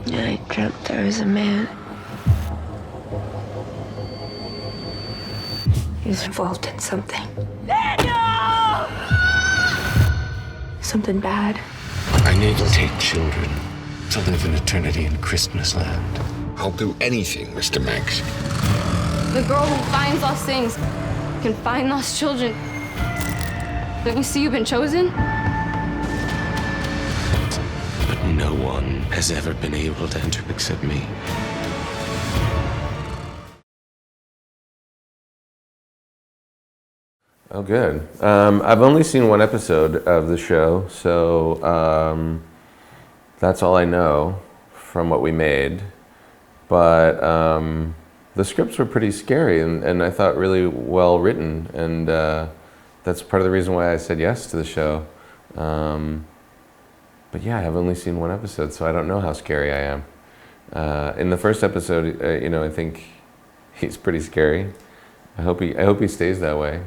I dreamt there was a man. He was involved in something. Daniel! Something bad. I need to take children to live in eternity in Christmas land. I'll do anything, Mr. Manx. The girl who finds lost things can find lost children. Don't you see you've been chosen? But no one has ever been able to enter except me. Oh, good. I've only seen one episode of the show, so that's all I know from what we made. But the scripts were pretty scary and I thought really well written, and that's part of the reason why I said yes to the show. But yeah, I've only seen one episode, so I don't know how scary I am. In the first episode, I think he's pretty scary. I hope he stays that way.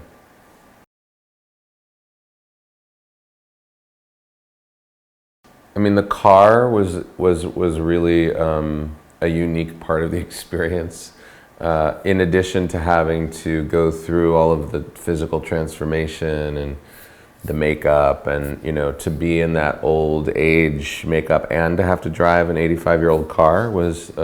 I mean, the car was really a unique part of the experience. In addition to having to go through all of the physical transformation and the makeup, and to be in that old age makeup and to have to drive an 85-year-old car was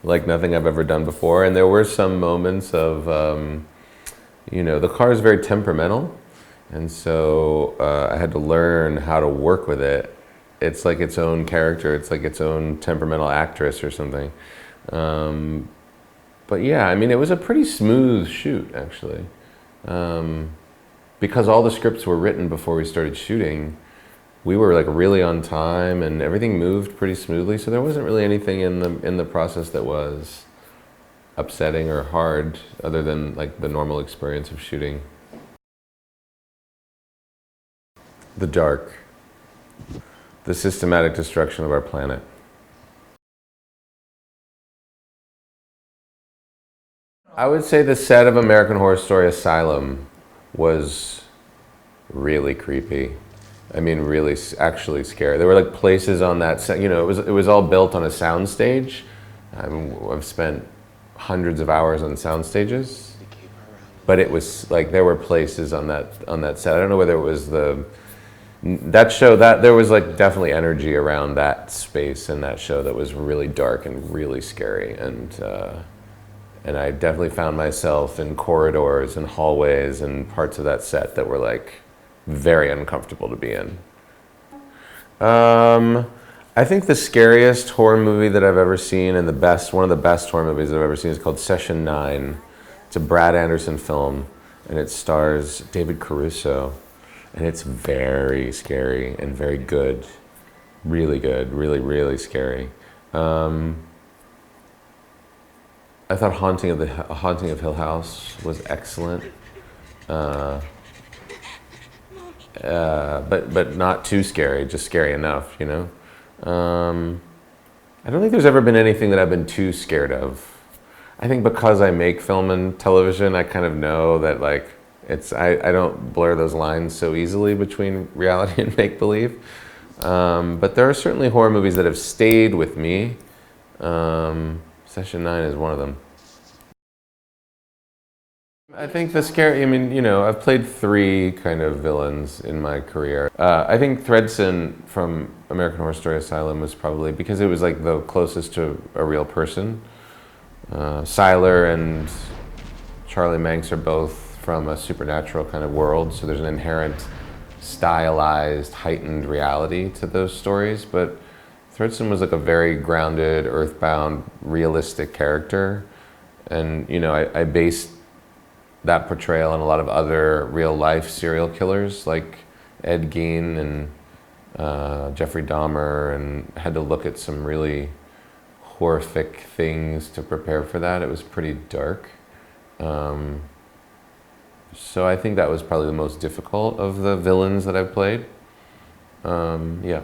like nothing I've ever done before. And there were some moments of, the car is very temperamental. And so I had to learn how to work with it. It's like its own character. It's like its own temperamental actress or something. But yeah, I mean, it was a pretty smooth shoot, actually. Because all the scripts were written before we started shooting, we were like really on time and everything moved pretty smoothly. So there wasn't really anything in the process that was upsetting or hard, other than like the normal experience of shooting. The dark, the systematic destruction of our planet. I would say the set of American Horror Story Asylum was really creepy. I mean, really, actually scary. There were like places on that set, it was all built on a sound stage. I've spent hundreds of hours on sound stages, but it was like there were places on that set. I don't know whether it was that show, that there was like definitely energy around that space in that show that was really dark and really scary, and I definitely found myself in corridors and hallways and parts of that set that were like very uncomfortable to be in. I think the scariest horror movie that I've ever seen, and one of the best horror movies I've ever seen, is called Session 9. It's a Brad Anderson film, and it stars David Caruso. And it's very scary and very good. Really good, really, really scary. I thought Haunting of Hill House was excellent. But not too scary, just scary enough, I don't think there's ever been anything that I've been too scared of. I think because I make film and television, I kind of know that like, I don't blur those lines so easily between reality and make-believe. But there are certainly horror movies that have stayed with me. Session 9 is one of them. I think the scary, I've played 3 kind of villains in my career. I think Thredson from American Horror Story Asylum was probably, because it was like the closest to a real person. Siler and Charlie Manx are both from a supernatural kind of world, so there's an inherent stylized, heightened reality to those stories. But Thredson was like a very grounded, earthbound, realistic character. And I based that portrayal on a lot of other real-life serial killers like Ed Gein and Jeffrey Dahmer, and had to look at some really horrific things to prepare for that. It was pretty dark. So I think that was probably the most difficult of the villains that I've played. Yeah.